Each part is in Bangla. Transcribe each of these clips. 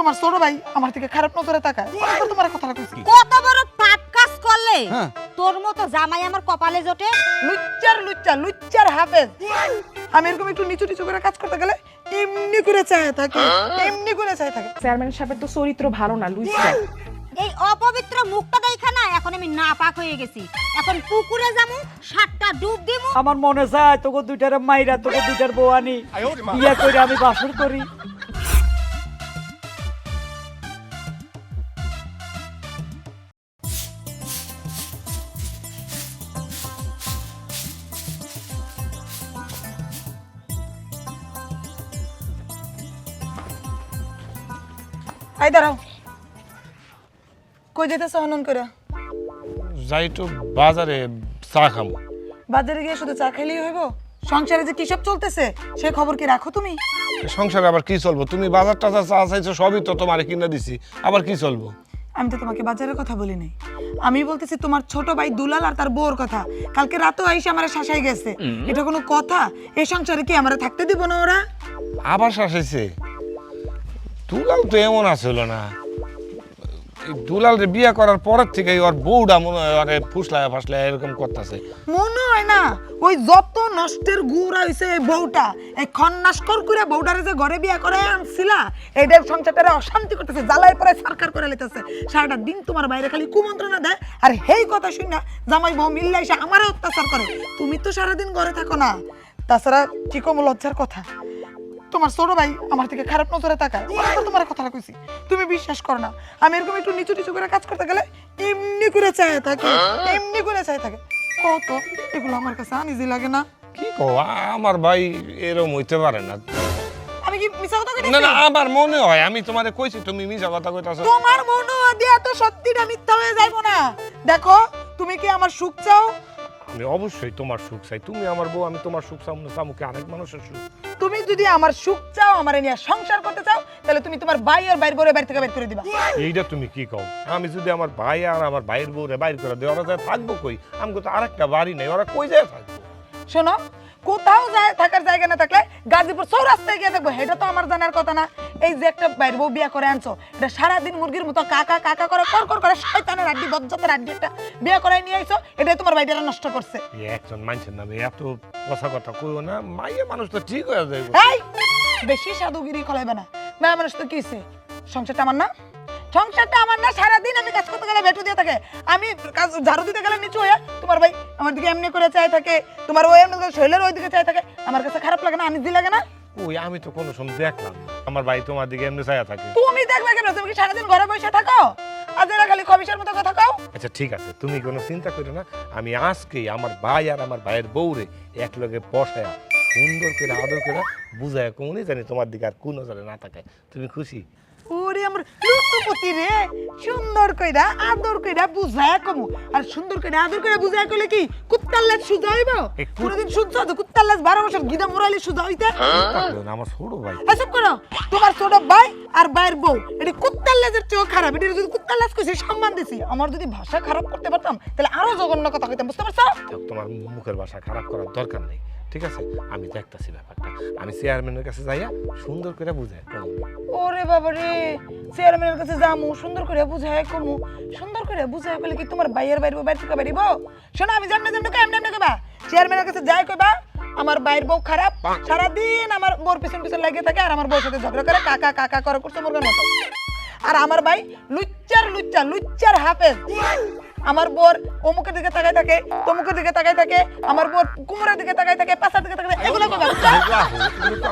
তোমার ছোট ভাই আমার থেকে খারাপ নজরে তাকায়। তোমার কথা কইছি কত বড় পাপ কাজ করলে তোর মতো জামাই আমার কপালে জোটে। লুচ্চার হাফেজ। আমি এরকম একটু নিচু নিচু করে কাজ করতে গেলে এমনি করে চায় থাকে। চেয়ারম্যান সাহেবের তো চরিত্র ভালো না, লুইসা। এই অপবিত্র মুখটা দেখা না এখন আমি নাপাক হয়ে গেছি। এখন পুকুরে যামু, 7টা ডুব দিমু। আমার মনে চায় তোকে দুইটারে মাইরা তোকে দুইটার বউ আনি বিয়ে করে আমি বাসর করি। আই দাঁড়াও, কই যেতেছ হনন করে? যাই তো বাজারে চা খামো। বাজারে গিয়ে শুধু চা খাইলেই হইব? সংসারে যে কি সব চলতেছে সে খবর কি রাখো তুমি? সংসারে আবার কি চলবো? তুমি বাজার টাজার চা চাইছো, সবই তো তোমারে কিনে দিছি, আবার কি চলবো? আমি তো তোমাকে বাজারের কথা বলি নাই, আমি বলতেছি তোমার ছোট ভাই দুলাল আর তার বউর কথা। কালকে রাতেও আইসা আমারে শাসাই গেছে, এটা কোনো কথা? এই সংসারে কি আমারে থাকতে দিব না ওরা? আবার শাসাইছে? দুলাল তো এমন আসল না, দুলাল রে বিয়ে করার পরের থেকে ওর বউটা মনে হয় ওরে ফুসলায় ফাসলায় এরকম করতেছে। মনে হয় না ওই যত নষ্টের গুড়া হইছে এই বউটা, এই খন্নাসকর করে বউটারে যে ঘরে বিয়ে করে আনছিলা, এইটার সংসারটারে অশান্তি করতেছে, জ্বালায় পরে সরকার করে লেতেছে। সারাটা দিন তোমার বাইরে খালি কুমন্ত্রণা দেয়, আর হেই কথা শুন না জামাই বউ মিললে এসে আমারও অত্যাচার করে। তুমি তো সারাদিন ঘরে থাকো না। তাছাড়া কি কম লজ্জার কথা, তোমার ছোট ভাই আমার থেকে খারাপ নজরে তাকায়। তোমার কথা কইছি, তুমি বিশ্বাস করো না। আমি এরকম একটু নিচু নিচু করে কাজ করতে গেলে এমনি করে চায় থাকে। কত এগুলো আমার কাছে আনিজি লাগে না? কি কো, আমার ভাই এরকম হইতে পারে না। আমি কি মিছা কথা কইছি? না না, আমার মনে হয় আমি তোমারে কইছি তুমি মিছা কথা কইতাছো। তোমার মনে দিয়া তো সত্যিটা মিথ্যা হয়ে যাইবো না। দেখো, তুমি কি আমার সুখ চাও? আমি অবশ্যই তোমার সুখ চাই, তুমি আমার বউ, আমি তোমার সুখ চাও না, চামুকে আরেক মানুষের সুখ। তুমি যদি আমার সুখ চাও, আমার নিয়ে সংসার করতে চাও, তাহলে তুমি তোমার ভাই আর বাইর বউরে বাইরে থেকে বের করে দিবা। এইটা তুমি কি কও? আমি যদি আমার ভাই আর আমার ভাইয়ের বউরে বাইর করে দিই, ওরা যায় থাকবো কই? আমি তো আরেকটা বাড়ি নেই, ওরা কই যায় থাকবো? শোনো, কোথাও যায় থাকার জায়গা না থাকলে গাজীপুর চৌরাস্তায় গিয়ে দেখবো, এটা তো আমার জানার কথা না। এই যে একটা বাইর বউ বিয়ে করে আনছো, এটা সারাদিন মুরগির মতো কাকা কাকা করে কর করে শয়তানের আড্ডি বজ্জাতের আড্ডি একটা বিয়ে করাই নিয়ে আইছো, এটাই তোমার বাইটারা নষ্ট করছে। একজন মানুষের নামে এত কথা কথা কইও না, মাইয়া মানুষ তো ঠিক হয়ে যাবে। এই বেশি সাধুগিরি খলাইবে না। মেয়ে মানুষ তো কি হইছে? সংসারটা আমার না, সংসারটা আমার না। সারাদিন আমি কাজ করতে গেলে ভেটু দিয়ে থাকে, আমি কাজ ঝাড়ু দিতে গেলে নিচু হয়ে তোমার ভাই আমার দিকে এমনি করে চাই থাকে, তোমার ওই এমনি করে শৈলের ওই দিকে চাই থাকে। আমার কাছে খারাপ লাগে না? আমি দি লাগে না? ওই আমি তো কোনো সময় দেখলাম না আমার ভাই তোমার দিকে এমনি চাইয়া থাকে। তুমি দেখবে কেন? তুমি কি সারাদিন ঘরে বসে থাকো? আজ এরা খালি খবিসের মতো কথা কও। আচ্ছা ঠিক আছে, তুমি কোনো চিন্তা করো না, আমি আজকেই আমার ভাই আর আমার ভাইয়ের বউরে এক লগে বসায়া সুন্দর করে আদর করে বুঝায় কোনই জানি তোমার দিকে আর কোন নজরে না তাকায়। তুমি খুশি? ওরে আমার লুতুপতি রে, সুন্দর কইরা আদর কইরা বুঝায়া কমু। আর সুন্দর কইরা আদর কইরা বুঝায়া কইলে কি কুত্তার লেজ সুজা হইব? পুরোদিন সুজা তো কুত্তার লেজ 12 বছর গিদা মোরাইলে সুজা হইতে। আমার ছোট ভাই। এসব করো, তোমার ছোট ভাই আর ভাইয়ের বউ এটি কুত্তার লেজের চেয়েও খারাপ। এটি যদি কুত্তার লেজ কইছি সম্মান দিছি, আমার যদি ভাষা খারাপ করতে পারতাম তাহলে আরো জঘন্য কথা কইতাম, বুঝতে পারছো? তোমার মুখের ভাষা খারাপ করার দরকার নেই, ঠিক আছে? আমি দেখতাছি ব্যাপারটা, আমি চেয়ারম্যানের কাছে যাইয়া সুন্দর করে বুঝাই। ওরে বাবা রে, চেয়ারম্যানের কাছে যামু, সুন্দর করে বুঝায় কমু। সুন্দর করে বুঝায় কইলে কি তোমার ভাইয়ের বাইরে বাইরে থেকে বেরিব? শোনো, আমি যেমন যেমন কই এমনি কইবা। চেয়ারম্যানের কাছে যাই কইবা আমার ভাইয়ের বউ খারাপ, সারাদিন আমার বউর পিছন পিছন লাগিয়ে থাকে, আর আমার বউর সাথে ঝগড়া করে কাকা কাকা করে করছে মুরগার মতো। আর আমার ভাই লুচ্চার হাফেজ। আমার বোর অমুকের দিকে তাকাই থাকে, তমুকের দিকে তাকাই থাকে, আমার বোর কুমড়ার দিকে তাকাই থাকে, পাশার দিকে তাকাই থাকে, এগুলো কইবা।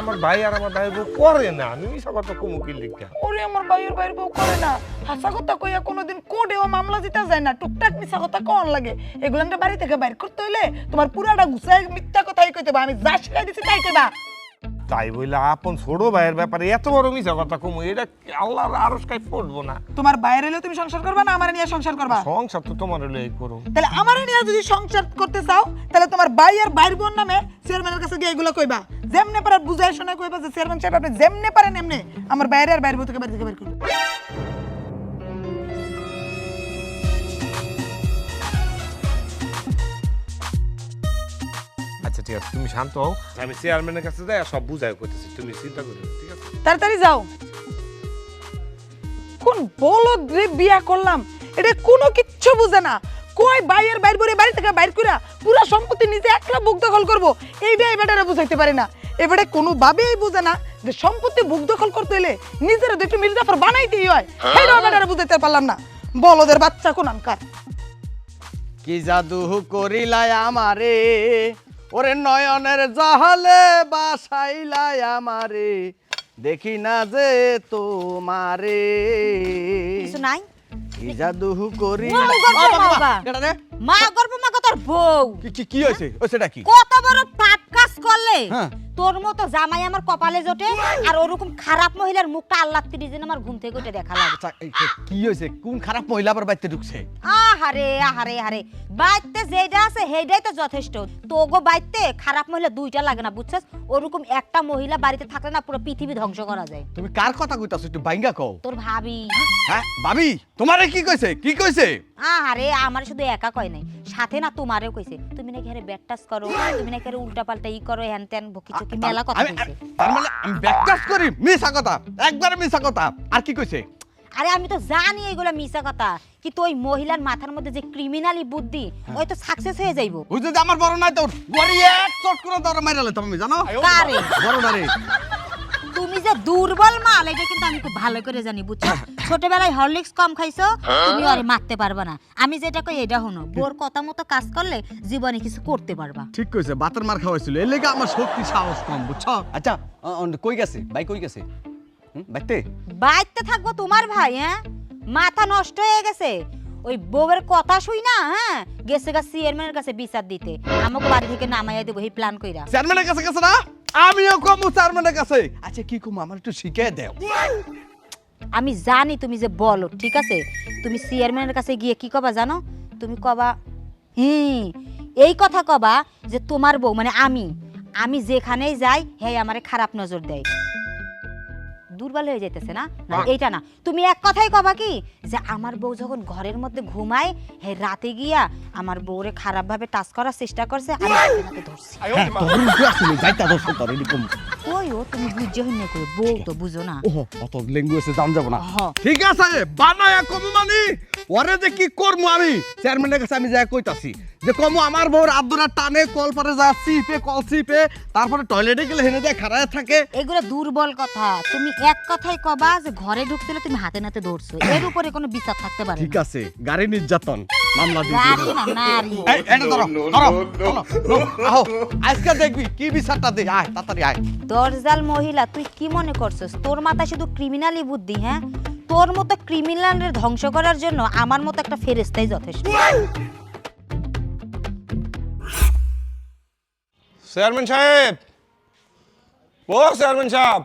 আমার ভাই আর আমার ভাইয়ের বউ করে না, আমি মিশা কথা কুমুকির লিখা। ওরে আমার ভাইয়ের বাইরে বউ করে না, হাসা কথা কইয়া কোনোদিন কোর্টেও মামলা দিতে যায় না, টুকটাক মিছা কথা কোন লাগে। এগুলো আমরা বাড়ি থেকে বাইর করতে হইলে তোমার পুরাটা গুছাই মিথ্যা কথাই কইতে হবে। আমি যা শিখাই দিছি তাই কইবা। তাই বইলে আপন ছোট ভাইয়ের ব্যাপারে এত বড় মিছা কথা কমু, এটা আল্লাহর আরশ কাই পড়বো না। তোমার বাইরে হলে তুমি সংসার করবা না আমার নিয়ে সংসার করবা? সংসার তো তোমার হলে করো। তাহলে আমার নিয়ে যদি সংসার করতে চাও তাহলে তোমার ভাই আর ভাইয়ের বোন নামে চেয়ারম্যানের কাছে গিয়ে এগুলো কইবা। যেমনে পারে বুঝাই শোনায় কইবা যে চেয়ারম্যান সাহেব আপনি যেমনে পারেন এমনি আমার বাইরে আর বাইরের বউ থেকে বাইরে থেকে বের করুন। আচ্ছা ঠিক আছে, তুমি শান্ত হও, আমি চেয়ারম্যানের কাছে যাই সব বুঝাই করতেছি, তুমি চিন্তা করো, ঠিক আছে? তাড়াতাড়ি যাও। কোন বলদ রে বিয়া করলাম এটা কোনো কিচ্ছু বুঝে না কই বাইয়ের বাইর করে বাড়ি থেকে বাইর কইরা পুরো সম্পত্তি নিজে একলা বুক দখল করব এইটা এই বেটারে বুঝাইতে পারে না এবারে কোনো ভাবেই বুঝে না যে সম্পত্তি বুক দখল করতে হলে নিজের একটু মির্জাফর বানাইতেই হয় সেইটাও বেটারে বুঝাইতে পারলাম না বলদের বাচ্চা কোন আনকার কি জাদু করিলাই আমারে ওরে নয়নের জাহালে বাসাইলাই আমারে দেখি না যে তোমারে কিছু নাই কি জাদু করি মা গর্ব মাগা। মা গর্ব মাগা তোর বউ কি হয়েছে ও সেটা কি কত বড় পাপ কাজ করলে হ্যাঁ। তোর মতো জামাই আমার কপালে জোটে আর ওরকম খারাপ মহিলার মুখটা আল্লাহ তিরিদিন আমার ঘুম থেকে উঠে দেখা লাগে আচ্ছা, কি হয়েছে কোন খারাপ মহিলা আবার বাইতে ঢুকছে আহারে আহারে আহারে বাইতে যেটা আছে সেইটাই তো যথেষ্ট তোগো বাইতে খারাপ মহিলা দুইটা লাগে না বুঝছস ওরকম একটা মহিলা বাড়িতে থাকলে না পুরো পৃথিবী ধ্বংস করা যায় তুমি কার কথা কইতাছো একটু বাইঙ্গা কও তোর ভাবি হ্যাঁ ভাবি তোমারে কি কইছে আহারে আমার শুধু একা কয় নাই সাথে না তোমারেও কইছে তুমি নাকি আরে ব্যাট টাচ করো তুমি নাকি আরে উল্টা পাল্টা ই করো হ্যান ত্যান কিছু কি মেলা কথা কইছে তার মানে আমি ব্যাকটাস করি মিছা কথা একবার মিছা কথা আর কি কইছে আরে আমি তো জানি এইগুলা মিছা কথা কিন্তু ওই মহিলার মাথার মধ্যে যে ক্রিমিনালি বুদ্ধি ওই তো সাকসেস হয়ে যাইবো ওই যদি আমার বড় নাই তো বড়ি এক চট করে দর মাইরালে তুমি জানো কারে বড়ডারে তুমি যে দুর্বল মাল এটা কিন্তু আমি খুব ভালো করে জানি বুঝছো ছোটবেলায় হরলিক্স কম খাইছো তুমি আরে মারতে পারবা না আমি যেটা কই এটা হনো বোর কথা মতো কাজ করলে জীবনে কিছু করতে পারবা ঠিক কইছে বাতের মার খাওয়াইছিল এর লাগি আমার শক্তি সাহস কম বুঝছো আচ্ছা কই গেছে ভাই কই গেছে বাইতে বাইতে থাকবো তোমার ভাই হ্যাঁ মাথা নষ্ট হয়ে গেছে ওই বউয়ের কথা শুই না হ্যাঁ গেছে গা চেয়ারম্যানের কাছে বিচার দিতে আমাকে বাড়ি থেকে নামাইয়া দেবো এই প্ল্যান কইরা চেয়ারম্যানের কাছে গেছে না আমিও কমু চেয়ারম্যানের কাছে আচ্ছা কি কমু আমার একটু শিখিয়ে দাও আমি জানি তুমি যে বলো ঠিক আছে তুমি চেয়ারম্যানের কাছে গিয়ে কি কবা জানো তুমি কবা এই কথা কবা যে তোমার বউ মানে আমি যেখানেই যাই হে আমারে খারাপ নজর দেয় দুর্বল হয়ে যাইতেছে না এইটা না তুমি এক কথাই কবা কি যে আমার বউ যখন ঘরের মধ্যে ঘুমায় হে রাতে গিয়া আমার বউরে খারাপ ভাবে টাচ করার চেষ্টা করছে আমি তাকে ধরছি যাইতা দোষ তোর এরকম ওই ও তুমি বুঝছো না কই বউ তো বুঝো না ওহ অত ল্যাঙ্গুয়েজে জান যাব না হ্যাঁ। ঠিক আছে বানায়া কমু মানি ওরে যে কি করমু আমি চেয়ারম্যানের কাছে আমি যা কইতাছি যে কমু আমার বউর আব্দুরা টানে কল পরে যাচ্ছি কল চিপে তারপরে টয়লেটে গেলে হেনে যায় খাড়ায় থাকে এগুলো দুর্বল কথা তুমি এক কথাই কবা যে ঘরে ঢুকছিলে তুমি হাতে নাতে ধরছো এর উপরে কোনো বিচার থাকতে পারে ঠিক আছে গাড়ি নির্যাতন মামলা দিয়ে গাড়ি না নারী এই এটা ধরো আহো আজকে দেখবি কি বিচারটা দে আয় তাড়াতাড়ি আয় দরজাল মহিলা তুই কি মনে করছস তোর মাথায় শুধু ক্রিমিনালি বুদ্ধি হ্যাঁ তোর মতো ক্রিমিনালের ধ্বংস করার জন্য আমার মতো একটা ফেরেশতাই যথেষ্ট চেয়ারম্যান সাহেব ও চেয়ারম্যান সাহেব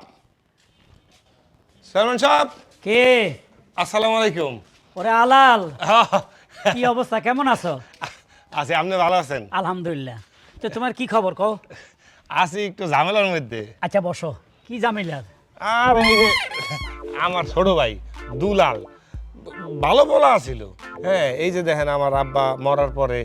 কে আসসালামু আলাইকুম ওরে আলাল কি অবস্থা কেমন আছো আছি আপনি ভালো আছেন আলহামদুলিল্লাহ তো তোমার কি খবর কও আছি একটু ঝামেলার মধ্যে আচ্ছা বসো কি ঝামেলা আর এই যে আমার ছোট ভাই দুলাল ভালো বলা আছিল হ্যাঁ এই যে দেখেন আমার আব্বা মরার পরে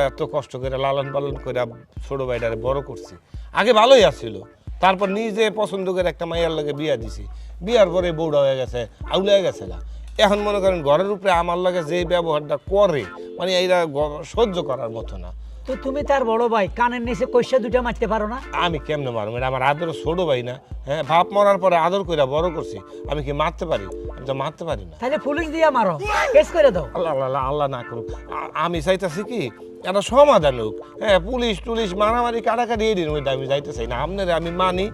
এত কষ্ট করে লালন পালন করে ছোট ভাইটারে বড় করছি আগে ভালোই আছিল তারপর নিজে পছন্দ করে একটা মাইয়ার লাগে বিয়া দিছি বিয়ার পরে বউড়া হয়ে গেছে আউলে হয়ে গেছে না এখন মনে করেন ঘরের উপরে আমার লাগে যে ব্যবহারটা করে মানে এইটা সহ্য করার মতো না তো তুমি তার বড় ভাই কানের নিচে কইসা দুইটা মারতে পারো না আমি কেমনে মারবো এটা আমার আদর ছোট ভাই না হ্যাঁ বাপ মরার পরে আদর করে বড় করছি আমি কি মারতে পারি আমি তো মারতে পারি না তাহলে পুলিশ দিয়া মারো কেস করে দাও আল্লাহ আল্লাহ আল্লাহ না করুক আমি চাইতেছি কি একটা সমাধান হোক হ্যাঁ পুলিশ টুলিশ মারামারি কাটাকাটি এই দিন ওইটা আমি যাইতে চাই না আপনার আমি মানি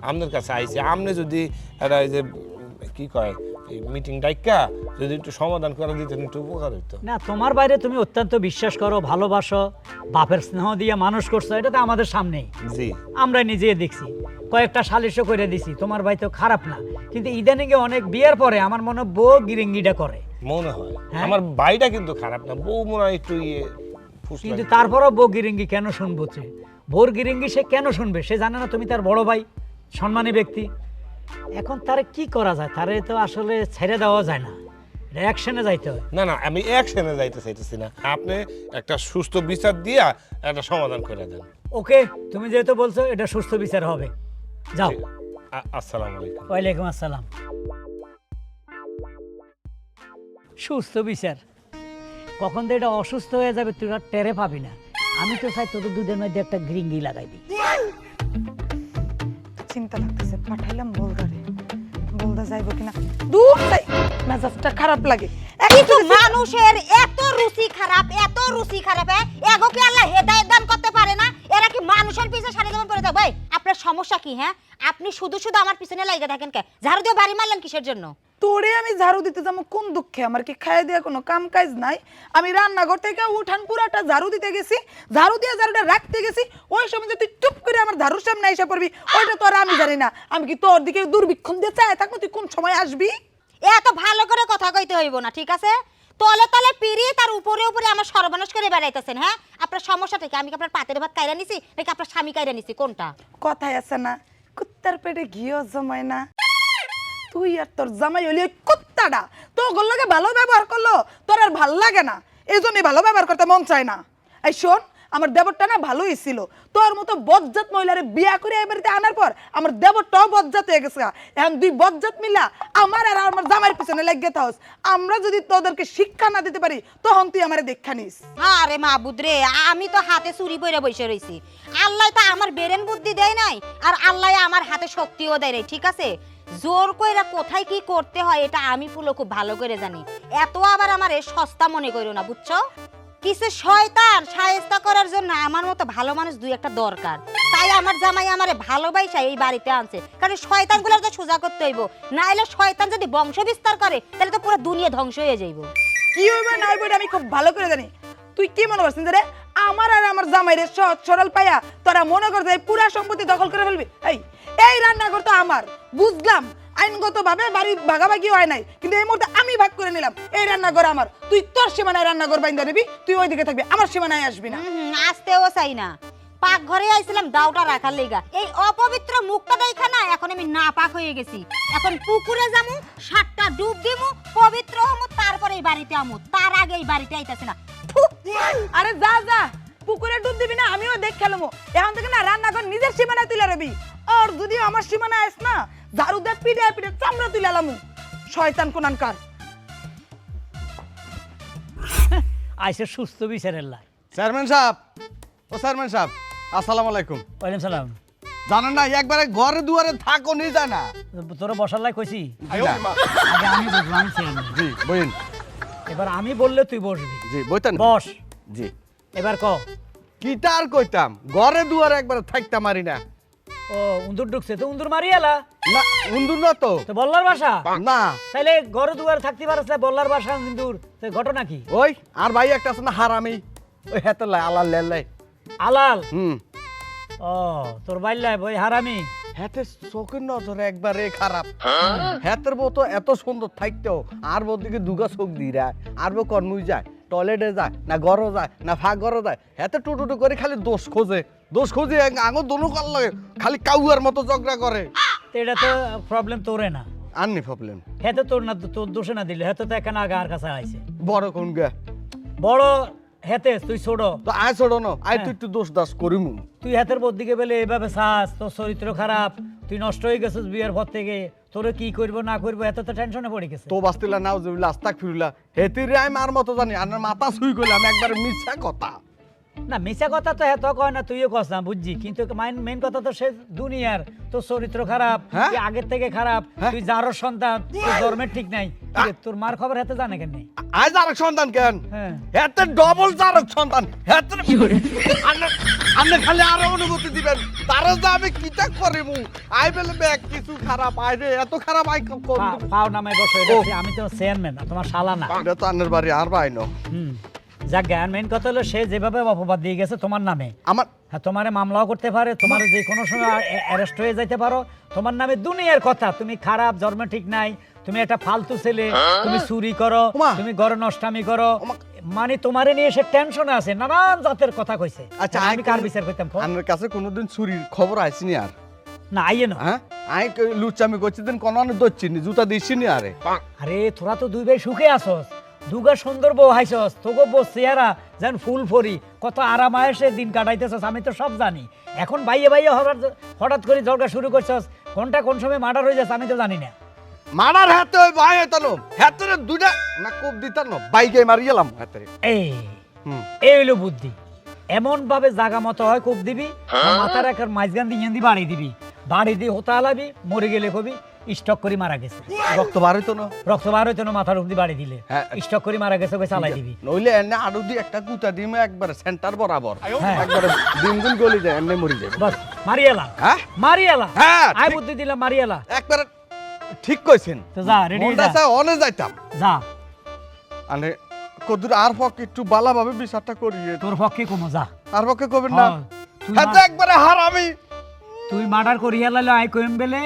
আপনার কাছে আইছি আপনি যদি একটা এই যে কি কয় এই মিটিং ডাইকা যদি একটু সমাধান করে দিতেন একটু উপকার হইতো না তোমার বাইরে তুমি অত্যন্ত বিশ্বাস করো ভালোবাসো বাপের স্নেহ দিয়ে মানুষ করছো এটা তো আমাদের সামনেই জি আমরা নিজেই দেখছি কয়েকটা সালিশও করে দিছি তোমার ভাই তো খারাপ না কিন্তু ইদানিং অনেক বিয়ের পরে আমার মনে হয় বউ গিরিঙ্গিটা করে মনে হয় হ্যাঁ? আমার ভাইটা কিন্তু খারাপ না বউ মনে হয় একটু ফুসলাই। কিন্তু তারপরও বউ গিরিঙ্গি কেন শুনবো সে বোর গিরিঙ্গি সে কেন শুনবে সে জানে না তুমি তার বড় ভাই সম্মানী ব্যক্তি এখন তারে কি করা যায় তারে তো আসলে ছেড়ে দেওয়া যায় না রিঅ্যাকশনে যাইতে হয় না না আমি একশনে যাইতে চাইতেছি না আপনি একটা সুস্থ বিচার দিয়া একটা সমাধান করে দেন ওকে তুমি যেহেতু বলছো এটা সুস্থ বিচার হবে যাও আসসালামু আলাইকুম ওয়ালাইকুম আসসালাম সুস্থ বিচার, কখন তো এটা অসুস্থ হয়ে যাবে তুই আর টেরে পাবি না। আমি তো চাই তোদের দুধের মধ্যে একটা গ্রিঙ্গি লাগাই দিই। চিন্তা লাগতেছে, পাঠাইলাম বলদারে, বলদা যাইব কিনা। দূর যাই, মেজাজটা খারাপ লাগে। কিন্তু মানুষের এত রুচি খারাপ, এত রুচি খারাপ, এগো কি আল্লাহ হেদায়েত দান করতে পারে না? এরা কি মানুষের পিছে সারা জীবন পড়ে থাকবে? ভাই আপনার সমস্যা কি? হ্যাঁ, আপনি শুধু শুধু আমার পিছনে লাগা থাকেন কে? ঝাড়ু দিয়ে বাড়ি মারলেন কিসের জন্য? তোরে আমি ঝাড়ু দিতে যাবো কোন দুঃখে? আমার কি খাইয়ে দেওয়া কোনো কাম কাজ নাই? আমি রান্নাঘর থেকে উঠান পুরাটা ঝাড়ু দিতে গেছি, ঝাড়ু দিয়ে ঝাড়ুটা রাখতে গেছি, ওই সময় যে তুই টুপ করে আমার ঝাড়ুর সামনে এসে পড়বি, ওইটা তো আর আমি জানি না। আমি কি তোর দিকে দুর্বিক্ষণ দিয়ে চাই থাকবো তুই কোন সময় আসবি? এত ভালো করে কথা কইতে হইব না, ঠিক আছে? তলে তলে পিড়ি তার উপরে উপরে আমার সর্বনাশ করে বেড়াইতেছেন। হ্যাঁ, আপনার সমস্যাটা কি? আমি কি আপনার পাতের ভাত কাইরা নিছি নাকি আপনার স্বামী কাইরা নিছি? কোনটা? কথায় আছে না, কুত্তার পেটে ঘিও জমায় না। তুই আর তোর জামাই হলি ওই কুত্তাটা, তো ওগুলোর লগে ভালো ব্যবহার করলো, তোর আর ভাল লাগে না, এই জন্যই ভালো ব্যবহার করতে মন চায় না। এই শোন, আমার দেবরটা না ভালোই ছিল, তোর মতো বজ্জাত মহিলারে বিয়া করে এই বাড়িতে আনার পর আমার দেবরটাও বজ্জাত হয়ে গেছে। এখন দুই বজ্জাত মিলা আমার আর আমার জামাইয়ের পিছনে লেগে থাকস। আমরা যদি তোদেরকে শিক্ষা না দিতে পারি তখন তুই আমারে দেখা নিস। আরে মাহবুদ রে, আমি তো হাতে চুরি পরে বসে রইছি। আল্লাহ তো আমার বেরেন বুদ্ধি দেয় নাই, আর আল্লাহ আমার হাতে শক্তিও দেয় নাই, ঠিক আছে? জোর কইরা কোথায় কি করতে হয় এটা আমি পুরো খুব ভালো করে জানি। এত আবার আমারে সস্তা মনে করো না, বুঝছো? কিছু শয়তান শায়েস্তা করার জন্য আমার মতো ভালো মানুষ দুই একটা দরকার। তাই আমার জামাই আমারে ভালোবাসা এই বাড়িতে আনছে, কারণ শয়তানগুলোর তো সোজা করতে হইব, না হলে শয়তান যদি বংশ বিস্তার করে তাহলে তো পুরো দুনিয়া ধ্বংস হয়ে যাইব। কি হইবে না হইবে আমি খুব ভালো করে জানি। তুই কি মনে করছিস রে আমার আর আমার জামাইরে সহজ সরল পাইয়া তোরা মনে করছিস এই পুরা সম্পত্তি দখল করে ফেলবি? এই রান্নাঘর তো আমার, বুঝলাম আইনগত ভাবে বাড়ি ভাগাভাগি হয় নাই, কিন্তু এই মুহূর্তে আমি ভাগ করে নিলাম, এই রান্নাঘর আমার। তুই তোর সীমানায় রান্নাঘর বাইন্দা নিবি, তুই ওইদিকে থাকবি, আমার সীমানায় আসবি না। আসতেও চাই না। পাক ঘরে আইছিলাম দাওটা রাখার লেগা, এই অপবিত্র মুখটা দেখা না এখন আমি না পাক হয়ে গেছি। এখন পুকুরে যামু, 7টা ডুব দিমু, পবিত্র হমু, তারপরে এই বাড়িতে আমু, তার আগে এই বাড়িতে আইতাছি না। আরে যা যা, পুকুরে ডুব দিবি না, আমিও দেখ খেলবো। এখন থেকে না রান্নাঘর নিজের সীমানায় তুলে রবি, আর যদি আমার সীমানায় আস না ঝাড়ু দিয়ে পিঠে পিঠে চামড়া তুলে আলামু। শয়তান কোনানকার। আইসে সুস্থ বিচারের লাই। চেয়ারম্যান সাহেব, ও চেয়ারম্যান সাহেব, আসসালামু আলাইকুম। ওয়ালাইকুম সালাম। জানেন না একবারে ঘরে দুয়ারে থাকো নিয়ে যায় না। তোরা বসার লাই কইছি? জি না। আগে আমি বসবো, আমি চেয়ারম্যান। জি বইন। এবার আমি বললে তুই বসবি। জি বইতেন। বস। জি। এবার ক। কিটা আর কইতাম, ঘরে দুয়ারে একবারে থাকতে মারি না। ও উন্দুর ঢুকছে, তো উন্দুর মারি এলা? না উন্দুর না তো। তো বল্লার বাসা? না। তাইলে ঘরে দুয়ারে থাকতে পারছ না, বল্লার বাসা উন্দুর, তো ঘটনা কি? ওই আর ভাই একটা আছে না হারামি, ওই হেতে লাই আলাল লেলাই। আলাল? ও তোর বাইলাই ওই হারামি। হেতে চোখের নজরে একবারে খারাপ। হেতের বউ তো এত সুন্দর থাকতেও আর বউ দিকে দুগা চোখ দিয়ে রায়, আর বউ কর্মই যায়, টয়লেটে যায় না, ঘরও যায় না, ফাঁক ঘরও যায়। হেতে টুটুটু করে খালি দোষ খোঁজে, দোষ খুঁজে আঙুর দোনো কাল লাগে, খালি কাউয়ার মতো ঝগড়া করে। তো এটা তো প্রবলেম তোরে না। আননি প্রবলেম। হেতে তোর না, তোর দোষে না দিলে, হেতে তো এখানে আগে আর কাছে আইছে। বড় কোন গে? বড় হেতে, তুই ছোট। তো আয় ছোট ন, আয় তুই একটু দোষ দাস করিমু। তুই হাতের বোর দিকে বেলে এভাবে চাস, তোর চরিত্র খারাপ, তুই নষ্ট হয়ে গেছিস বিয়ের পর থেকে, তোরে কি করবো না করবো এত তো টেনশনে পড়ে গেছে। তো বাস্তিলা নাও জবিলা আস্তাক ফিরুলা হেতির রায় মার মতো জানি আর মাথা ছুই কইলাম একবার মিছা কথা। না মিছা কথা তো হেত কয় না, তুইও কস না, বুঝছি, কিন্তু মেইন কথা তো সে দুনিয়ার, তোর চরিত্র খারাপ, হ্যাঁ? তুই আগের থেকে খারাপ, হ্যাঁ? তুই যারও সন্তান, তোর জন্মের ঠিক নাই। কি রে, তোর মার খবর হেতে জানে কেন? আয় জারক সন্তান কেন? হ্যাঁ। হেতে ডবল জারক সন্তান। হেতে আপনি খালি আরো অনুমতি দিবেন, তারও যে আমি কিটা করিমু। আই বেলে ব্যাগ কিছু খারাপ, আই রে এত খারাপ আই পাও নামায় বসো, এটা হচ্ছে- আমি তো চেয়ারম্যান, তোমার শালা না। এটা তো আন্নের বাড়ি আর বাইন। যাক জ্ঞান, মেইন কথা হলো সে যেভাবে অপবাদ দিয়ে গেছে তোমার নামে, আমার হ্যাঁ তোমারে মামলাও করতে পারে, তোমার যে কোনো সময় অ্যারেস্ট হয়ে যাইতে পারো, তোমার নামে দুনিয়ার কথা, তুমি খারাপ, জন্ম ঠিক নাই, তুমি একটা ফালতু ছেলে, তুমি চুরি করো, ওমা। তুমি ঘরে নষ্টামি করো, ওমা। মানে তোমারে নিয়ে সে টেনশনে আছে, নানান জাতের কথা কইছে। আচ্ছা আমি কার বিচার করতাম? আন্নের কাছে কোনোদিন চুরির খবর আইসিনি আর? না আইয়ে না। হ্যাঁ আই লুচ্চামি করছি দিন কোনো দচ্ছিনি, জুতা দিচ্ছিনি আরে। আরে তোরা তো দুই ভাই সুখে আসস, দুগা সুন্দর বউ হাইছস, তোগো বউ চেহারা যেন ফুল ফরি, কত আরাম আয়েসে দিন কাটাইতেছস, আমি তো সব জানি। এখন বাইয়ে বাইয়ে হঠাৎ করে ঝগড়া শুরু করছস, কোনটা কোন সময় মার্ডার হয়ে যাচ্ছে আমি তো জানি না। মারার হাতে ওই ভাই হইতানো হাতে দুইটা না কোপ দিতানো বাইকে মারি গেলাম হাতে এই হুম এই হইলো বুদ্ধি। এমন ভাবে জাগা মতো হয় কোপ দিবি, মাথার একটা মাঝগান দিয়ে বাড়ি দিবি, বাড়ি দিয়ে হতা হালাবি, মরে গেলে কবি স্টক করে মারা গেছে। রক্ত বার হইতো না রক্ত বার হইতো না, মাথার উপর দিয়ে বাড়ি দিলে হ্যাঁ। স্টক করে মারা গেছে, ওকে চালাই দিবি। নইলে এনে আরো দি একটা গুতা দিম একবারে সেন্টার বরাবর হ্যাঁ। একবারে দিনগুন গলি যায় এমনি মরি যায় বাস মারিয়ালা, হ্যাঁ মারিয়ালা, হ্যাঁ আই ঠিক- বুদ্ধি দিলাম মারিয়ালা। একবারে ঠিক কইছেন তো যা রেডি মনটা চায় অনে যাইতাম যা, মানে কদুর আর পক্ষে একটু বালাভাবে বিচারটা করিয়ে তোর পক্ষে কমো যা। আর পক্ষে কবেন না হ্যাঁ, তুই হ্যাঁ তো একবারে হারামি তুই মার্ডার করিয়া লাইলো আই কইম বেলে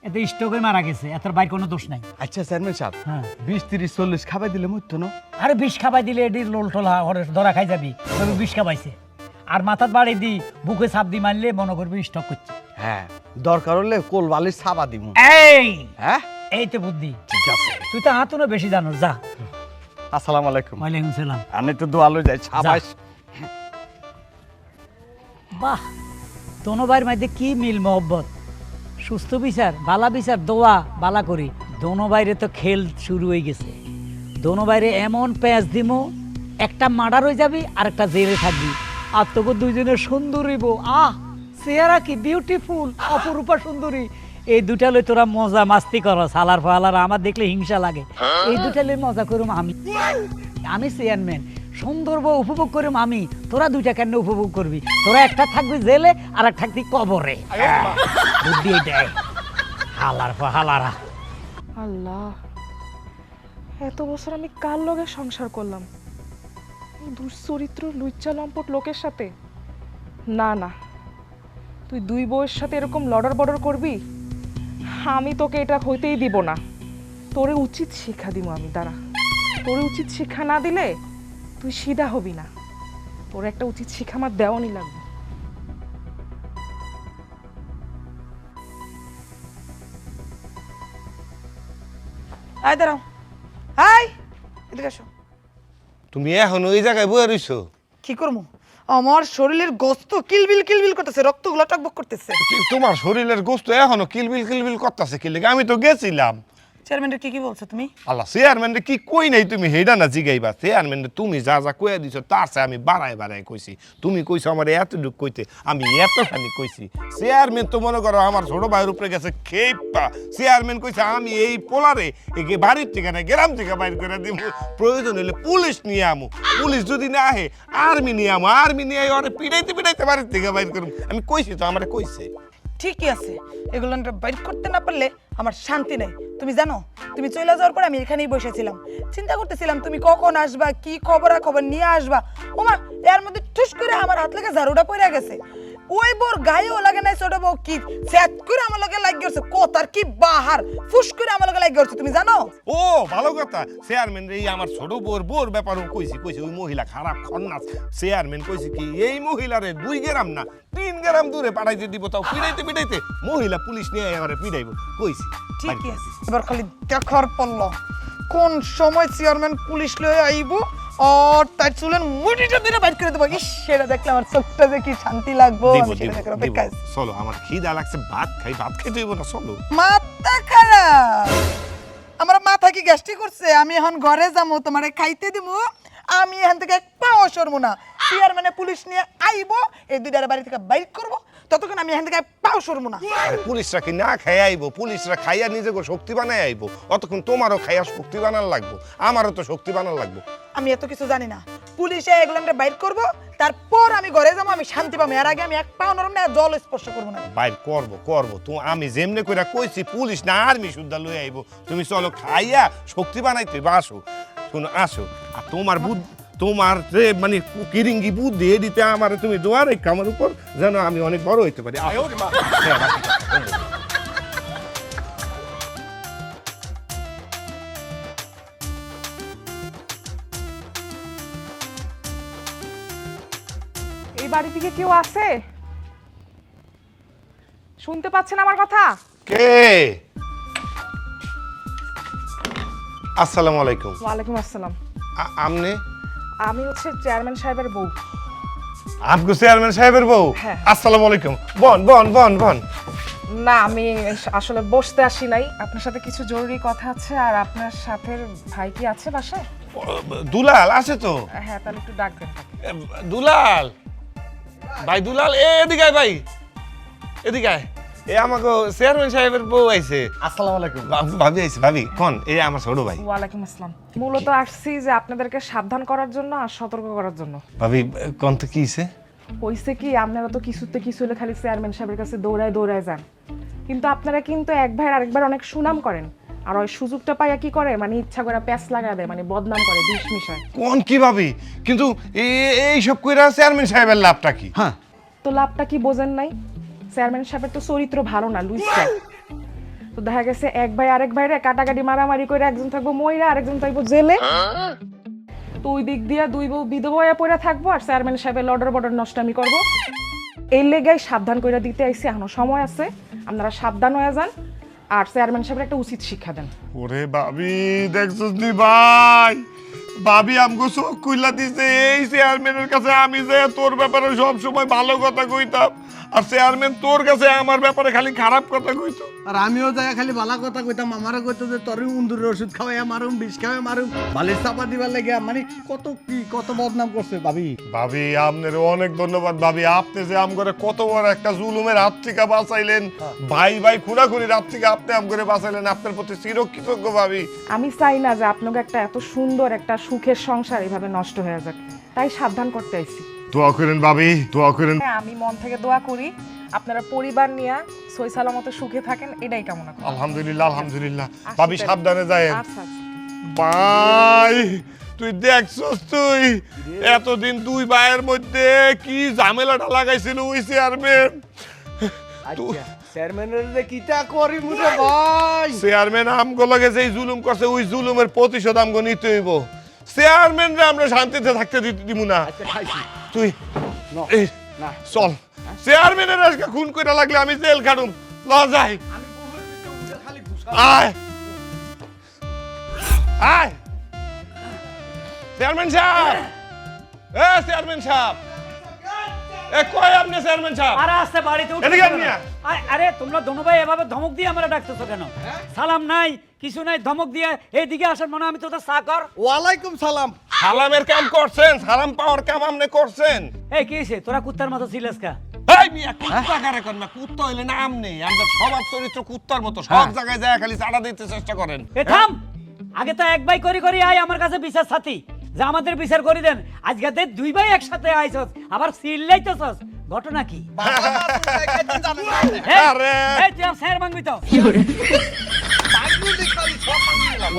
এতে স্টকে মারা গেছে, এত বাইর কোনো দোষ নাই। আচ্ছা চেয়ারম্যান সাহেব হ্যাঁ 20-30-40 খাবাই দিলে মরতো না আরে বিষ খাবাই দিলে এটির লোল টোলা ধরা খাই যাবি, তবে বিষ খাবাইছে। আর মাথাত বাড়ি দি বুকে চাপ দি মারলে মনে করবি স্টক করছে। হ্যাঁ দরকার হলে কোল বালিশ ছাপা দিমু এই হ্যাঁ এই তো বুদ্ধি, ঠিক আছে তুই তো হাতুনো বেশি জানোস। যা, আসসালামু আলাইকুম ওয়ালাইকুম সালাম। আমি একটু দোয়ালো যাই ছাবাস বাহ, দোনো ভাইয়ের মধ্যে কি মিল মহব্বত, সুস্থ বিচার, বালা বিচার, দোয়া বালা করি। দোনো বাইরে তো খেল শুরু হয়ে গেছে। দোনো বাইরে এমন প্যাঁচ দিমো, একটা মার্ডার হয়ে যাবি আর একটা জেলে থাকবি, আর তোকে দুইজনের সুন্দরী বউ, আহ চেহারা কি বিউটিফুল, অপরূপা সুন্দরী। এই দুটা লই তোরা মজা মাস্তি কর, সালার ফালার আমার দেখলে হিংসা লাগে। এই দুটা লই মজা করুম আমি চেয়ারম্যান, সুন্দর বউ উপভোগ করুম আমি, তোরা দুইটা কেন উপভোগ করবি? তোরা একটা থাকবি জেলে আর একটা থাকবি কবরে। বুদ্ধি এটাই, হালার হালারা। আল্লাহ, এত বছর আমি কার লগে সংসার করলাম? এই দুশ্চরিত্র লুচ্চা লম্পট লোকের সাথে? না না, তুই দুই বউয়ের সাথে এরকম লড়ার বর্ডার করবি? আমি তোকে এটা হইতেই দিব না। তোরে উচিত শিক্ষা দিব আমি, দাঁড়া। তোরে উচিত শিক্ষা না দিলে তুই সিধা হবি না। তোর একটা উচিত শিক্ষা আমার দেওয়ানি লাগবে। আয় দাঁড়াও, হাই এদিকে আসো। তুমি এখন ওই জায়গায় বয়ে রইছো? কি করবো, আমার শরীরের গোস্ত কিলবিল কিলবিল করতেছে, রক্তগুলো টকবক করতেছে। তোমার শরীরের গোস্ত এখনো কিলবিল কিলবিল করতেছে কি লেগে? আমি তো গেছিলাম। চেয়ারম্যানটা কি কি বলছো তুমি? আল্লাহ, চেয়ারম্যান কি কই নাই তুমি হেডা না জিগাইবা? চেয়ারম্যান তুমি যা যা কইয়া দিছো তার চেয়ে আমি বাড়ায় বাড়ায় কইছি। তুমি কইছো আমার এতটুকু কইতে, আমি এতখানি কইছি। চেয়ারম্যান তো মনে করো আমার ছোট ভাইয়ের উপরে গেছে খেপা। চেয়ারম্যান কইছে আমি এই পোলারে একে বাড়ির থেকে না গ্রাম থেকে বাইর করে দিব, প্রয়োজন হলে পুলিশ নিয়ে আমু, পুলিশ যদি না আহে আর্মি নিয়ে আমু, আর্মি নিয়ে ওরে পিড়াইতে পিড়াইতে বাড়ির থেকে বাইর করুম। আমি কইছি তো, আমারে কইছে। ঠিকই আছে, এগুলো বাইর করতে না পারলে আমার শান্তি নেই। তুমি জানো, তুমি চলে যাওয়ার পর আমি এখানেই বসেছিলাম, চিন্তা করতেছিলাম তুমি কখন আসবা, কি খবর নিয়ে আসবা। ওমা, এর মধ্যে ঠুস করে আমার হাত লেগে ঝাড়ুটা পড়ে গেছে। ওই বোর গায়েও লাগে নাই, ছোট বউ কি সেট করে আমার লগে লাগি গেছে, কোতার কি বাহার ফুস করে আমার লগে লাগি গেছে, তুমি জানো? ও ভালো কথা, চেয়ারম্যান এই আমার ছোট বোর ব্যাপারও কইছি ওই মহিলা খারাপ খন্নাস। চেয়ারম্যান কইছে কি এই মহিলারে 2 গ্রাম না 3 গ্রাম দূরে পাঠাইতে দিব, তাও পিড়াইতে পিড়াইতে মহিলা পুলিশ নিয়ে এবারে পিড়াইব কইছি। ঠিকই আছে, এবার খালি দেখার পড়ল কোন সময় চেয়ারম্যান পুলিশ লয়ে আইবো আর তার চুলের মুঠিটা ধরে বাইর করে দেবো। ইস, সেটা দেখলে আমার চোখটা যে কি শান্তি লাগবো। দিব, আমি সেটা দিব, দেখার দিব। অপেক্ষায় আছি। চলো, আমার খিদা লাগছে, ভাত খাইতে হইব না, চলো। মাথা খারাপ, আমার মাথা কি গ্যাস্ট্রিক করছে? আমি এখন ঘরে যাবো, তোমারে খাইতে দিব, আমি এখান থেকে এক পাও সরবো না। চেয়ারম্যানে পুলিশ নিয়ে আইবো, এই দুইটার বাড়ি থেকে বাইর করবো, ততক্ষণ আমি এখান থেকে এক পাও সরবো না। আরে পুলিশরা কি না খাই আইবো? পুলিশরা খাইয়া নিজেকে শক্তি বানায় আইবো, অতক্ষণ তোমারও খাইয়া শক্তি বানার লাগবো, আমারও তো শক্তি বানার লাগবো। আমি এত কিছু জানি না, পুলিশে এগুলো বাইর করবো, তারপর আমি ঘরে যাবো, আমি শান্তি পাবো। এর আগে আমি এক পাও নরম না, জল স্পর্শ করবো না। বাইর করবো তো, আমি যেমনে কইরা কইছি পুলিশ না আর্মি সুদ্ধা লই আইবো। তুমি চলো, খাইয়া শক্তি বানাইতে আসো, শোনো আসো। আর তোমার যে মানে কিরিঙ্গি বুদ্ধি এদিতে আমার তুমি দোয়া রেখো আমার উপর, যেন আমি অনেক বড় হইতে পারি। আসো। হ্যাঁ, বাকি। এই বাড়ি থেকে কেউ আছে? শুনতে পাচ্ছেন আমার কথা? কে? আসসালামু আলাইকুম। ওয়ালাইকুম আসসালাম। আমনে? আমি হচ্ছে চেয়ারম্যান সাহেবের বউ। আপনি চেয়ারম্যান সাহেবের বউ? হ্যাঁ। আসসালামু আলাইকুম। বন বন বন বন। না, আমি আসলে বসতে আসি নাই, আপনার সাথে কিছু জরুরি কথা আছে। আর আপনার সাথে ভাই কি আছে বাসায়? দুলাল আছে তো। হ্যাঁ, তাহলে একটু ডাকবেন। দুলাল ভাই, দুলাল এদিকে আয় ভাই, এদিকে আয়। এ আমাকে চেয়ারম্যান সাহেবের বউ আইছে। আসসালামু আলাইকুম। ভাবি আইছে, ভাবি কোন? এ আমার ছোট ভাই। ওয়ালাইকুম আসসালাম। মূলত আসছি যে আপনাদেরকে সাবধান করার জন্য আর সতর্ক করার জন্য। ভাবি কোন তো কি হইছে? হইছে কি, আপনারা তো কিছুতে কিছু হলে খালি চেয়ারম্যান সাহেবের কাছে দৌড়ায় দৌড়ায় যান, কিন্তু আপনারা কিন্তু এক ভাই আরেকবার অনেক সুনাম করেন, আর ওই সুযোগটা পাইয়া কি করে, মানে ইচ্ছা করে প্যাচ লাগায় দেয়, মানে বদনাম করে, বিষ মিশায়। কোন কি ভাবি? কিন্তু এই সব কইরা চেয়ারম্যান সাহেবের লাভটা কি? হ্যাঁ, তো লাভটা কি বোঝেন নাই? চেয়ারম্যান সাহেবের তো চরিত্র ভালো না, লুইসা। তো দেখা গেছে এক ভাই আরেক ভাইরে কাটাকাটি মারামারি করে একজন থাকবো মইরা, আরেকজন থাকবো জেলে। তো ওই দিক দিয়া দুই বউ বিধবা হয়ে পড়ে থাকবো, আর চেয়ারম্যান সাহেবের লডর বডর নষ্টামি করবো। এই লেগাই সাবধান করে দিতে আইছি, এখনো সময় আছে, আপনারা সাবধান হয়ে যান আর চেয়ারম্যান সাহেবের একটা উচিত শিক্ষা দেন। ওরে ভাবি, দেখছস নি ভাই, ভাবি আমগো চোখ খুইলা দিছে। এই চেয়ারম্যানের কাছে আমি যে তোর ব্যাপারে সব সময় ভালো কথা কইতাম, আর চেয়ারম্যান তোর কাছে আমার ব্যাপারে খালি খারাপ কথা কইতো। আর আমিও যাই খালি ভালো কথা কইতাম, আমারও কইতো যে তোর উন্দুরের ওষুধ খাওয়াই মারুম, বিষ খাওয়াই মারুম, বালিশ চাপা দিবার লাগে, মানে কত বদনাম করছে ভাবি। ভাবি আপনার অনেক ধন্যবাদ ভাবি, আপনি যে আমগরে কত বড় একটা জুলুমের হাত থেকে বাঁচাইলেন, ভাই ভাই খুনাখুনির হাত থেকে আপনি আমগরে বাঁচাইলেন, আপনার প্রতি চিরকৃতজ্ঞ ভাবি। আমি চাই না যে আপনাকে একটা এত সুন্দর একটা সুখের সংসার এভাবে নষ্ট হয়ে যাক, তাই সাবধান করতে আইছি। দোয়া করেন ভাবি, দোয়া করেন। হ্যাঁ, আমি মন থেকে দোয়া করি আপনারা পরিবার নিয়ে সই সালামতে সুখে থাকেন, এটাই কামনা করি। আলহামদুলিল্লাহ, আলহামদুলিল্লাহ। ভাবি সাবধানে যায়। আচ্ছা আচ্ছা। ভাই তুই দেখছস, তুই এতদিন দুই ভাইয়ের মধ্যে কি ঝামেলাটা লাগাইছিল ওই চেয়ারম্যান। চেয়ারম্যানের যে কিটা করি মুটে ভাই, চেয়ারম্যান আমগো লাগে যেই জুলুম করছে, ওই জুলুমের প্রতিশোধ আমগো নিতে হইব। চেয়ারম্যানরে আমরা শান্তিতে থাকতে দিব না। তুই এই চল, চেয়ারম্যানের আজকে খুন কইরা লাগলে আমি জেল খাটুম। ল যাই, আয় আয়। চেয়ারম্যান সাহেব, এ চেয়ারম্যান সাহেব, এ কই আপনি চেয়ারম্যান সাহেব? আরে আসতে বাড়িতে উঠে এদিকে আপনি আয়। আরে তোমরা দোনো ভাই এভাবে ধমক দিয়ে আমরা ডাকতেছো কেন? সালাম নাই, কিছু নাই, ধমক দিয়ে এইদিকে আসার মনে আমি তোদের চাকর। ওয়ালাইকুম সালাম। সালামের কাম করছেন, সালাম পাওয়ার কাম আপনি করছেন। এই কি হইছে, তোরা কুত্তার মতো ছিলিস কা? এই মিয়া, কুত্তা কারে করেন না? কুত্তা হইলে নাম নেই, আমাদের স্বভাব চরিত্র কুত্তার মতো, সব জায়গায় যায় খালি চাড়া দিতে চেষ্টা করেন। এ থাম, আগে তো এক ভাই করি করি আয় আমার কাছে বিচার সাথী, যে আমাদের বিচার করে দেন। আজকে তে দুই ভাই একসাথে আইছস, আবার চিল্লাইতেছস, ঘটনা কি? আরে এই তুই আর স্যার মাংবি তো?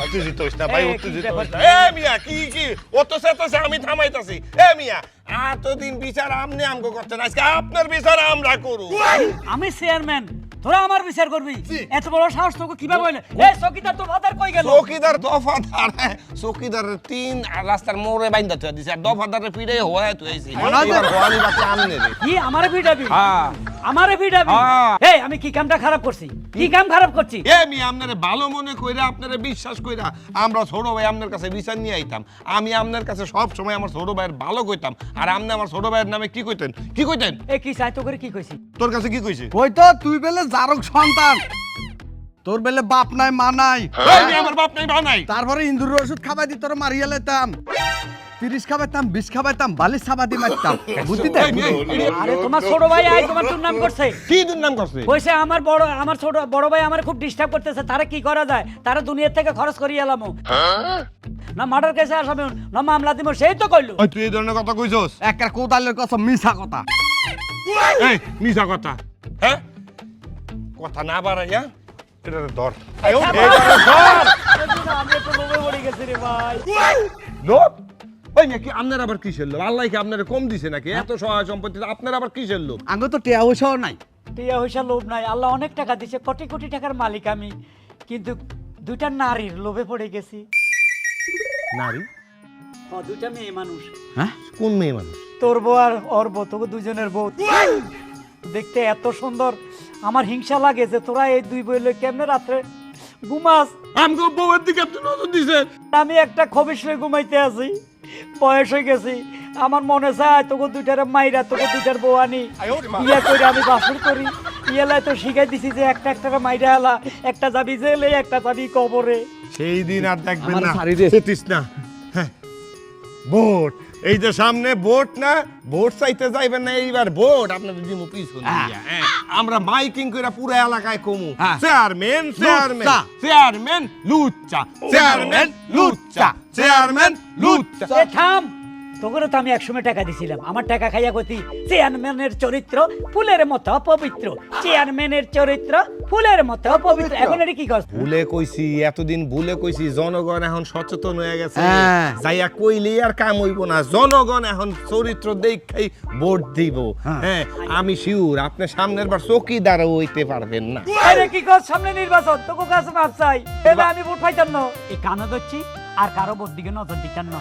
উত্তেজিত হইস না ভাই, এই, উত্তেজিত কি হইস না। ব্যাপার? এ মিয়া, কি অত সেতছে আমি থামাইতাছি। এ মিয়া, এতদিন বিচার আমনে আমগো করছেন, আজকে আপনার বিচার আমরা করু। আমি চেয়ারম্যান, তোরা আমার বিচার করবি? এত বড় সাহস তোকে কিভাবে হইলো? এই চকিদার তো ফাদার কই গেল? চৌকিদার দফাদার, চৌকিদারের তিন রাস্তার মোড়ে বাইন্দা থুয়া দিছে, আর দফাদারের পিড়ে হওয়া তুইছি। এবার হওয়ানি বাকি আমনে রে। কি আমারে ভিড়াবি? হ্যাঁ আমারে ভিড়াবি? হ্যাঁ। এই আমি কি কামটা খারাপ করছি? কি কাম খারাপ করছি? এ মিয়া, আপনারে ভালো মনে কইরা, আপনারে বিশ্বাস কইরা আমরা ছোট ভাই আপনার কাছে বিচার নিয়ে আইতাম। আমি আপনার কাছে সব সময় আমার ছোট ভাইয়ের ভালো কইতাম, আর আপনি আমার ছোট ভাইয়ের নামে কি কইতেন? কি কইতেন? এই কি চাই তো করে কি কইছি? তোর কাছে কি কইছে? ওই তো তুই বেলে জারক সন্তান, তোর বেলে বাপ নাই মা নাই, এই মিয়া, আমার বাপ নাই, মা নাই। তারপরে ইন্দুরের ওষুধ খাবাই দি তোর মারিয়া লেতাম, 30 খাবাইতাম, 20 খাবাইতাম, বালিশ চাপা দি মারতাম, বুঝতি তো? এই মিয়া, আরে তোমার ছোট ভাই আই তোমার দুর্নাম করছে। কি দুর্নাম করছে? কইছে আমার ছোট বড় ভাই আমার খুব ডিস্টার্ব করতেছে, তারে কি করা যায়? তারে দুনিয়া থেকে খরচ করিয়ে এলামো। না মার্ডার কেসে আসামি, না মামলা দিব, সেই তো কইলো। ওই তুই এই ধরনের কথা কইছস? একটা কোদালের কথা মিছা কথা। এই মিছা কথা, হ্যাঁ? কথা না বাড়াইয়া এটারে ধর। এটারে ধর। আমি একটু লোভে পড়ে গেছি রে ভাই। লোভ? ওই মিয়া, কি আপনার আবার কিসের লোভ? আল্লাহ কি আপনারে কম দিছে নাকি? এত সহায় সম্পত্তি আপনার আবার কিসের লোভ? আগে তো টেয়া পয়সাও নাই। টিয়া পয়সা লোভ নাই, আল্লাহ অনেক টাকা দিছে, কোটি কোটি টাকার মালিক আমি, কিন্তু দুইটা নারীর লোভে পড়ে গেছি। নারী? দুইটা মেয়ে মানুষ। হ্যাঁ, কোন মেয়ে মানুষ? তোর বউ আর ওর বউ, তোকে দুজনের বউ দেখতে এত সুন্দর, আমার হিংসা লাগে যে তোরা এই দুই বইলে কেমনে রাত্রে ঘুমাস। আমগো বউয়ের দিকে আপনি নজর দিছেন? আমি একটা খবিস লই ঘুমাইতে আছি, বয়স হয়ে গেছি, আমার মনে চায় তোকে দুইটার মাইরা তোকে দুইটার বউয়ানি ইয়া করে আমি বাসর করি ইয়ালাই তো শিখাই দিছি যে একটা একটা মাইরা এলা একটা যাবি জেলে একটা যাবি কবরে। সেই দিন আর দেখবেন আমার না শাড়ি দে। সেটিস না হ্যাঁ, ভোট এই যে সামনে ভোট না, ভোট চাইতে যাইবেন না, এইবার ভোট আপনাদের দিমু পিছন দিয়া, হ্যাঁ। আমরা মাইকিং করে পুরো এলাকায় কমু হ্যাঁ। চেয়ারম্যান চেয়ারম্যান লুচ্চা। চেয়ারম্যান লুচ্চা চেয়ারম্যান লুচ্চা চেয়ারম্যান লুচ্চা। এ থাম, তোকে তো আমি 100 টাকা দিছিলাম, আমার টাকা খাইয়া গতি চেয়ারম্যানের চরিত্র ফুলের মতো পবিত্র, চেয়ারম্যানের চরিত্র ফুলের মতো পবিত্র। এখন এটা কি করছ? ভুলে কইছি, এতদিন ভুলে কইছি, জনগণ এখন সচেতন হয়ে গেছে, হ্যাঁ। যাইয়া কইলে আর কাম হইব না, জনগণ এখন চরিত্র দেখাই ভোট দিব। হ্যাঁ আমি শিওর আপনি সামনের বার চৌকিদার হইতে পারবেন না। আরে কি কর, সামনে নির্বাচন, তোকে কাছে মাপ চাই, এবার আমি ভোট পাইতাম না। এই কানা ধরছি আর কারো ভোট দিকে নজর দিতাম না।